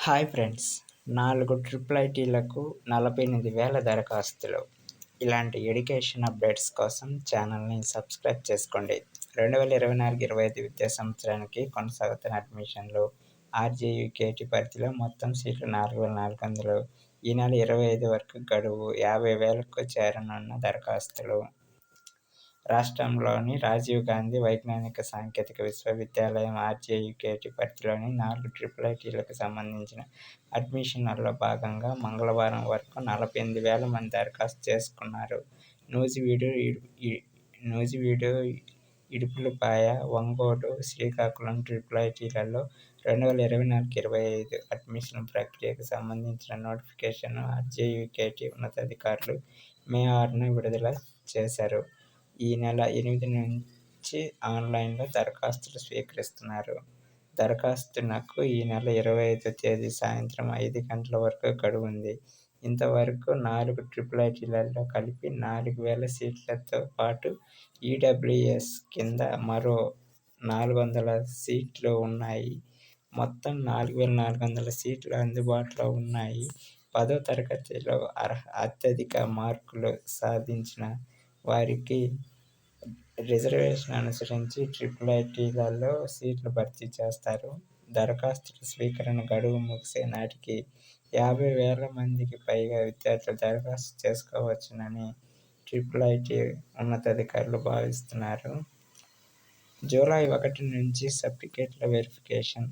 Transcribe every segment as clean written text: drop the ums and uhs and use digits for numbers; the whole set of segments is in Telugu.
హాయ్ ఫ్రెండ్స్, 4 ట్రిపుల్ ఐటీలకు 48,000 దరఖాస్తులు. ఇలాంటి ఎడ్యుకేషన్ అప్డేట్స్ కోసం ఛానల్ని సబ్స్క్రైబ్ చేసుకోండి. 2024-25 విద్యా సంవత్సరానికి కొనసాగుతున్న అడ్మిషన్లు. ఆర్జేయూకేటీ పరిధిలో మొత్తం సీట్లు 4,400. ఈ నెల 25 వరకు గడువు. 50,000కు చేరనున్న దరఖాస్తులు. రాష్ట్రంలోని రాజీవ్ గాంధీ వైజ్ఞానిక సాంకేతిక విశ్వవిద్యాలయం ఆర్జేయూకేటీ పరిధిలోని 4 ట్రిపుల్ ఐటీలకు సంబంధించిన అడ్మిషన్లలో భాగంగా మంగళవారం వరకు 48,000 మంది దరఖాస్తు చేసుకున్నారు. నూజివీడు, ఇడుపులపాయ, ఒంగోలు, శ్రీకాకుళం ట్రిపుల్ ఐటీలలో 2024-25 అడ్మిషన్ ప్రక్రియకు సంబంధించిన నోటిఫికేషన్ను ఆర్జేయూకేటీ ఉన్నతాధికారులు మే 6న విడుదల చేశారు. ఈ నెల 8 నుంచి ఆన్లైన్లో దరఖాస్తులు స్వీకరిస్తున్నారు. దరఖాస్తునకు ఈ నెల 25వ తేదీ సాయంత్రం 5 గంటల వరకు గడువు ఉంది. ఇంతవరకు 4 ట్రిపుల్ ఐటీలలో కలిపి 4,000 సీట్లతో పాటు ఈడబ్ల్యూఎస్ కింద మరో 400 సీట్లు ఉన్నాయి. మొత్తం 4,400 సీట్లు అందుబాటులో ఉన్నాయి. 10వ తరగతిలో అత్యధిక మార్కులు సాధించిన వారికి రిజర్వేషన్ అనుసరించి ట్రిపుల్ ఐటీలలో సీట్లు భర్తీ చేస్తారు. దరఖాస్తుల స్వీకరణ గడువు ముగిసే నాటికి 50,000 మందికి పైగా విద్యార్థులు దరఖాస్తు చేసుకోవచ్చునని ట్రిపుల్ ఐటీ ఉన్నతాధికారులు భావిస్తున్నారు. జూలై 1 నుంచి సర్టిఫికేట్ల వెరిఫికేషన్.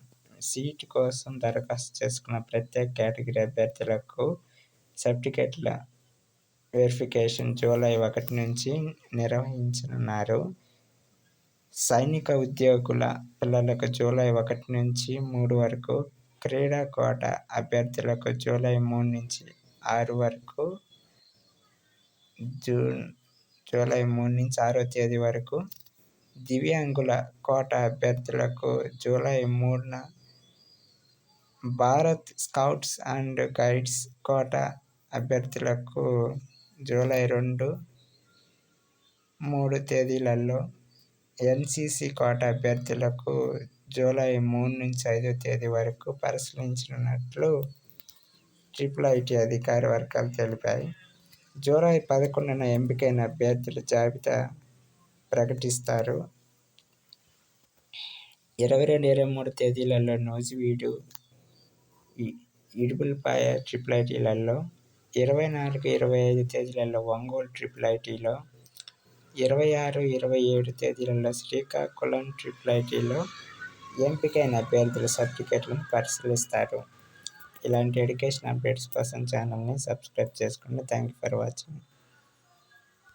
సీటు కోసం దరఖాస్తు చేసుకున్న ప్రత్యేక కేటగిరీ అభ్యర్థులకు సర్టిఫికేట్ల వెరిఫికేషన్ జూలై 1 నుంచి నిర్వహించనున్నారు. సైనిక ఉద్యోగుల పిల్లలకు జూలై 1 నుంచి 3 వరకు, క్రీడా కోటా అభ్యర్థులకు జూలై 3 నుంచి 6 వరకు, జూలై 3 నుంచి 6వ తేదీ వరకు, దివ్యాంగుల కోటా అభ్యర్థులకు జూలై 3న, భారత్ స్కౌట్స్ అండ్ గైడ్స్ కోటా అభ్యర్థులకు జూలై 2, 3 తేదీలలో, ఎన్సీసీ కోటా అభ్యర్థులకు జూలై 3 నుంచి 5వ తేదీ వరకు పరిశీలించనున్నట్లు ట్రిపుల్ ఐటీ అధికార వర్గాలు తెలిపాయి. జూలై 11న ఎంపికైన అభ్యర్థుల జాబితా ప్రకటిస్తారు. 22-23 తేదీలలో నూజివీడు, ఇడుపులపాయ ట్రిపుల్ ఐటీలలో, 24-25 తేదీలలో ఒంగోలు ట్రిపుల్ ఐటీలో, 26-27 తేదీలలో శ్రీకాకుళం ట్రిపుల్ ఐటీలో ఎంపికైన అభ్యర్థుల సర్టిఫికేట్లను పరిశీలిస్తారు. ఇలాంటి ఎడ్యుకేషన్ అప్డేట్స్ కోసం ఛానల్ని సబ్స్క్రైబ్ చేసుకోండి. Thank you for watching.